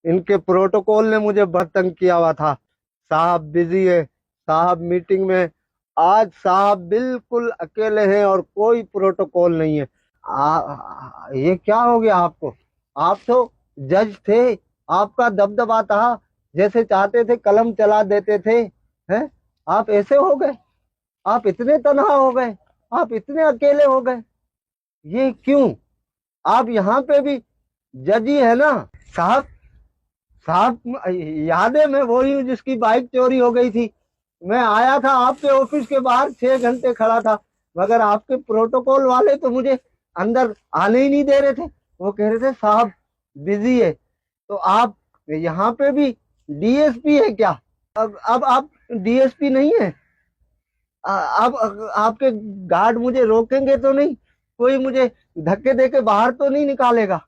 ان کے پروٹوکول نے مجھے بہت تنگ کیا ہوا تھا. صاحب بزی ہے, صاحب میٹنگ میں. آج صاحب بالکل اکیلے ہیں اور کوئی پروٹوکول نہیں ہے. یہ کیا ہو گیا آپ کو؟ آپ تو جج تھے, آپ کا دبدبا تھا, جیسے چاہتے تھے قلم چلا دیتے تھے. آپ ایسے ہو گئے, آپ اتنے تنہا ہو گئے, آپ اتنے اکیلے ہو گئے. یہ کیوں؟ آپ یہاں پہ بھی جج ہی ہے نا. صاحب یاد ہے میں وہی ہوں جس کی بائک چوری ہو گئی تھی. میں آیا تھا آپ کے آفس کے باہر 6 گھنٹے کھڑا تھا, مگر آپ کے پروٹوکول والے تو مجھے اندر آنے ہی نہیں دے رہے تھے. وہ کہہ رہے تھے صاحب بزی ہے. تو آپ یہاں پہ بھی ڈی ایس پی ہے کیا؟ اب آپ ڈی ایس پی نہیں ہے. اب آپ کے گارڈ مجھے روکیں گے تو نہیں؟ کوئی مجھے دھکے دے کے باہر تو نہیں نکالے گا؟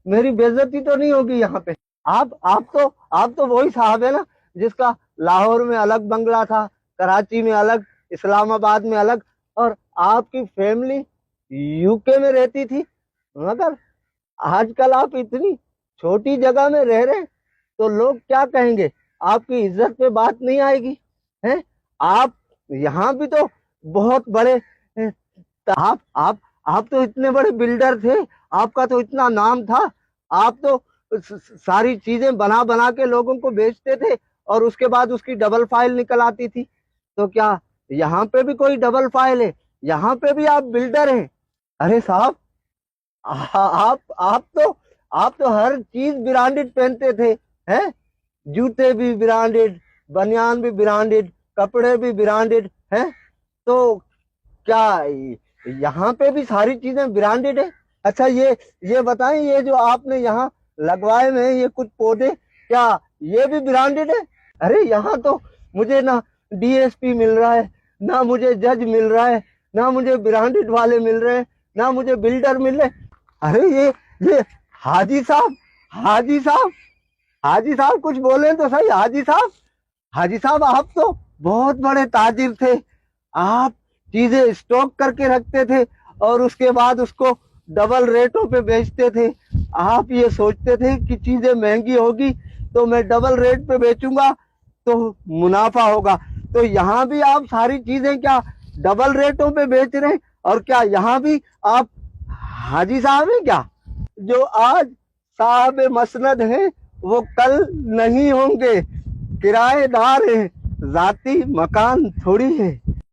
میری بے عزتی تو نہیں ہوگی یہاں پہ؟ آپ تو وہی صاحب ہے نا جس کا لاہور میں الگ بنگلہ تھا, کراچی میں الگ, اسلام آباد میں الگ, اور آپ کی فیملی یو کے میں رہتی تھی. مگر آج کل آپ اتنی چھوٹی جگہ میں رہ رہے تو لوگ کیا کہیں گے؟ آپ کی عزت پہ بات نہیں آئے گی؟ آپ یہاں بھی تو بہت بڑے, آپ تو اتنے بڑے بلڈر تھے, آپ کا تو اتنا نام تھا. آپ تو ساری چیزیں بنا بنا کے لوگوں کو بیچتے تھے اور اس کے بعد اس کی ڈبل فائل نکل آتی تھی. تو کیا یہاں پہ بھی کوئی ڈبل فائل ہے؟ یہاں پہ بھی آپ بلڈر ہیں؟ ارے صاحب آپ تو ہر چیز برانڈڈ پہنتے تھے. جوتے بھی برانڈڈ, بنیان بھی برانڈڈ, کپڑے بھی برانڈڈ. تو کیا یہاں پہ بھی ساری چیزیں برانڈڈ ہے؟ اچھا یہ بتائیں, یہ جو آپ نے یہاں لگوائے میں یہ کچھ پودے, کیا یہ بھی برانڈڈ ہے؟ ارے یہاں تو مجھے نہ ڈی ایس پی مل رہا ہے, نہ مجھے جج مل رہا ہے, نہ مجھے برانڈڈ والے مل رہے ہیں, نہ مجھے بلڈر مل رہے. ارے یہ حاجی صاحب کچھ بولیں تو صحیح. حاجی صاحب آپ تو بہت بڑے تاجر تھے. آپ چیزیں اسٹاک کر کے رکھتے تھے اور اس کے بعد اس کو ڈبل ریٹوں پہ بیچتے تھے. آپ یہ سوچتے تھے کہ چیزیں مہنگی ہوگی تو میں ڈبل ریٹ پہ بیچوں گا تو منافع ہوگا. تو یہاں بھی آپ ساری چیزیں کیا ڈبل ریٹوں پہ بیچ رہے ہیں؟ اور کیا یہاں بھی آپ حاجی صاحب ہیں کیا؟ جو آج صاحب مسند ہیں وہ کل نہیں ہوں گے. کرایہ دار ہیں, ذاتی مکان تھوڑی ہے.